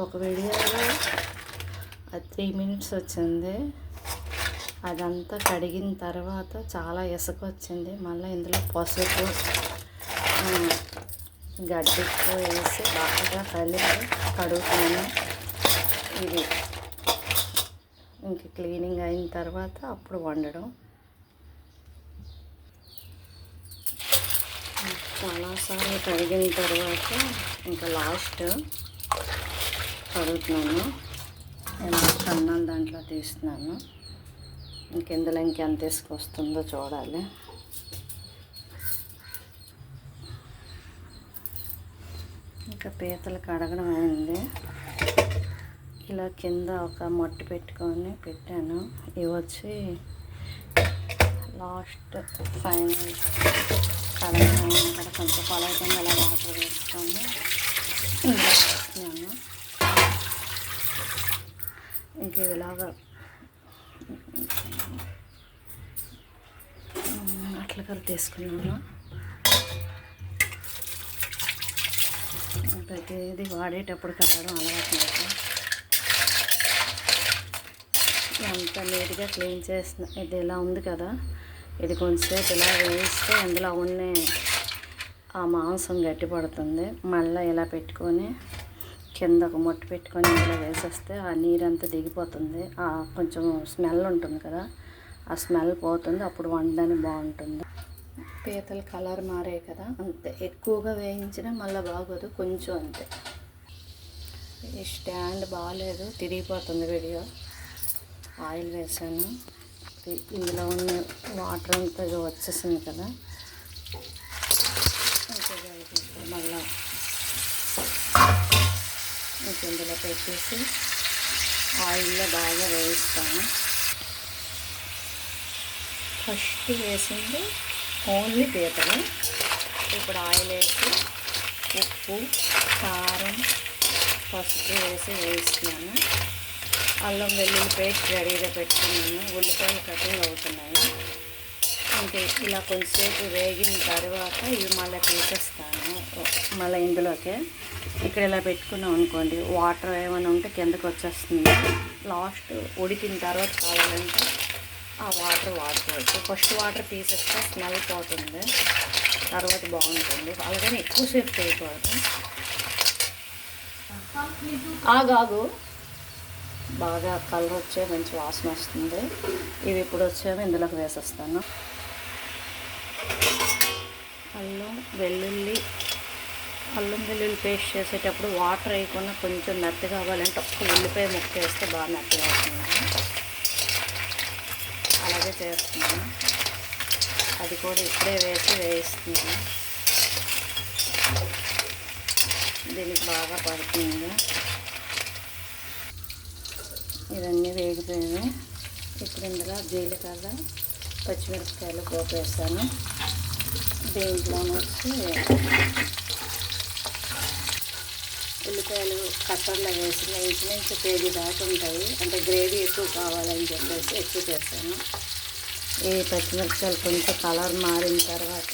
ఒక వీడియోలో అది 3 minutes వచ్చింది. అదంతా కడిగిన తర్వాత చాలా ఇసుక వచ్చింది. మళ్ళీ ఇందులో పసుపు గడ్డితో వేసి బాగా కలిపి కడుగుతాను. ఇది ఇంక క్లీనింగ్ అయిన తర్వాత అప్పుడు వండడం. చాలాసార్లు కడిగిన తర్వాత ఇంకా లాస్ట్ కడుగుతున్నాను. అన్నాలు దాంట్లో తీస్తున్నాను. ఇంకెందులో ఇంకెంత తీసుకొస్తుందో చూడాలి. ఇంకా పీతలు కడగడం అయింది. ఇలా కింద ఒక మట్టి పెట్టుకొని పెట్టాను. ఇవి వచ్చి లాస్ట్ ఫైనల్ కడగడం ఇక్కడ కొంచెం పొలైతుంది. అలా వాటర్ వేసుకొని ఇలా వేస్తున్నాను. ఇంక ఇలాగా అట్లా కలిపి తీసుకున్నాను. ప్రతిదీ వాడేటప్పుడు కలవడం అలవాటు లేదు. ఎంత నీట్గా క్లీన్ చేసిన ఇది ఇలా ఉంది కదా, ఇది కొంచెంసేపు ఇలా వేస్తే అందులో ఉన్న ఆ మాంసం గట్టి పడుతుంది. మళ్ళీ ఇలా పెట్టుకొని కింద ఒక మొట్టు పెట్టుకొని ఇందులో వేసేస్తే ఆ నీరంతా దిగిపోతుంది. కొంచెం స్మెల్ ఉంటుంది కదా, ఆ స్మెల్ పోతుంది. అప్పుడు వండడానికి బాగుంటుంది. పీతలు కలర్ మారే కదా, అంతే. ఎక్కువగా వేయించినా మళ్ళీ బాగోదు, కొంచెం అంతే. ఈ స్టాండ్ బాగాలేదు, తిరిగిపోతుంది వీడియో. ఆయిల్ వేసాను. ఇందులో ఉన్న వాటర్ అంతా వచ్చేసింది కదా, మళ్ళీ ఇందులో పెట్టేసి ఆయిల్లో బాగా వేయిస్తాను. ఫస్ట్ వేసింది ఓన్లీ పీతలు. ఇప్పుడు ఆయిల్ వేసి ఉప్పు, కారం, పసుపు వేసి వేయిస్తున్నాను. అల్లం వెల్లుల్లి పేస్ట్ రెడీగా పెట్టుకున్నాను. ఉల్లిపాయలు కటింగ్ అవుతున్నాయి. ఇంకా ఇలా కొంచెంసేపు వేగిన తర్వాత ఇవి మళ్ళీ తీసేస్తాను. మళ్ళీ ఇందులోకే ఇక్కడ ఇలా పెట్టుకున్నాం అనుకోండి, వాటర్ ఏమైనా ఉంటే కిందకు వచ్చేస్తుంది. లాస్ట్ ఉడికిన తర్వాత కావాలంటే ఆ వాటర్ వాడుకోవచ్చు. ఫస్ట్ వాటర్ తీసేస్తే స్మెల్ పోతుంది, తర్వాత బాగుంటుంది. అలాగని ఎక్కువసేపు చేయకూడదు. ఆగాగు బాగా కలర్ వచ్చే మంచి వాసన వస్తుంది. ఇవి ఇప్పుడు వచ్చేవి ఇందులోకి వేసేస్తాను. అల్లం వెల్లుల్లి పేస్ట్ చేసేటప్పుడు వాటర్ వేయకుండా కొంచెం మెత్తగా కావాలంటే ఒక్క ఉల్లిపాయ ముక్క వేస్తే బాగా మెత్తగా అవుతుంది. అలాగే చేస్తున్నాను. అది కూడా ఇప్పుడే వేయిస్తున్నాను. దీనికి బాగా పడుతుంది. ఇవన్నీ వేగిపోయాయి. ఇప్పుడు ఇందులో జీలకర్ర, పచ్చిమిరపకాయలు పోపు వేస్తాను. దీంట్లో వచ్చి ఉల్లిపాయలు కట్టర్లో వేసి ఇంచుమించు కేజీ దాకా ఉంటాయి. అంటే గ్రేవీ ఎక్కువ కావాలని చెప్పేసి ఎక్కువ చేస్తాను. ఈ పచ్చిమిరపకాయలు కొంచెం కలర్ మారిన తర్వాత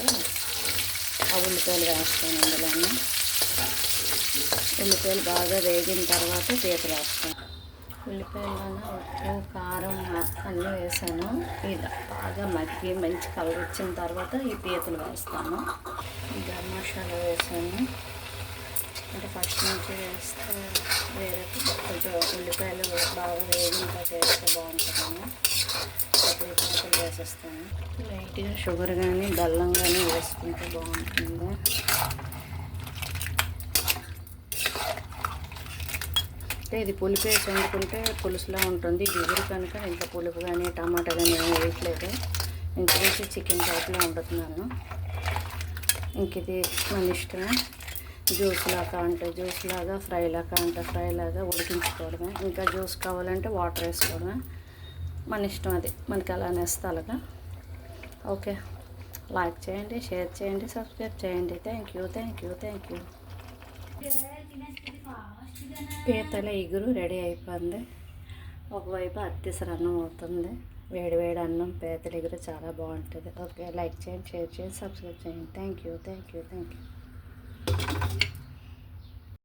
ఆ ఉల్లిపాయలు వేస్తాను. అందులోనే ఉల్లిపాయలు బాగా వేగిన తర్వాత పీతలు వేస్తాను. ఉల్లిపాయల్లోనే ఉప్పు, కారం అన్నీ వేసాను. ఇది బాగా మగ్గి మంచి కలర్ వచ్చిన తర్వాత ఈ పీతలు వేస్తాను. గరం మసాలా వేసాను. అంటే ఫస్ట్ నుంచి వేస్తే వేరే కొంచెం ఉల్లిపాయలు బాగా వేగిన టేస్ట్ బాగుంటుందని అప్పుడు పీతలు వేసేస్తాను. లైట్గా షుగర్ కానీ బెల్లం కానీ వేసుకుంటే బాగుంటుంది. అంటే ఇది పులుపు వేసి వండుకుంటే పులుసులా ఉంటుంది. ఇది ఎగురు కనుక ఇంట్లో పులుపు కానీ టమాటా కానీ ఏమి వేయట్లేదు. ఇంక వేసి చికెన్ టైప్లో వండుతున్నాను. ఇంక ఇది మన ఇష్టమే. జ్యూస్ లాగా అంటే జ్యూస్ లాగా, ఫ్రై లాగా అంటే ఫ్రై లాగా ఉడికించుకోవడమే. ఇంకా జ్యూస్ కావాలంటే వాటర్ వేసుకోవడమే. మన ఇష్టం, అది మనకి ఎలా నేస్తే అలాగా. ఓకే, లైక్ చేయండి, షేర్ చేయండి, సబ్స్క్రైబ్ చేయండి. Thank you. పీతల ఇగురు రెడీ అయిపోయింది. ఒకవైపు అత్తిసర అన్నం అవుతుంది. వేడి వేడి అన్నం పీతల ఇగురు చాలా బాగుంటుంది. ఓకే, లైక్ చేయండి, షేర్ చేయండి, సబ్స్క్రైబ్ చేయండి. Thank you.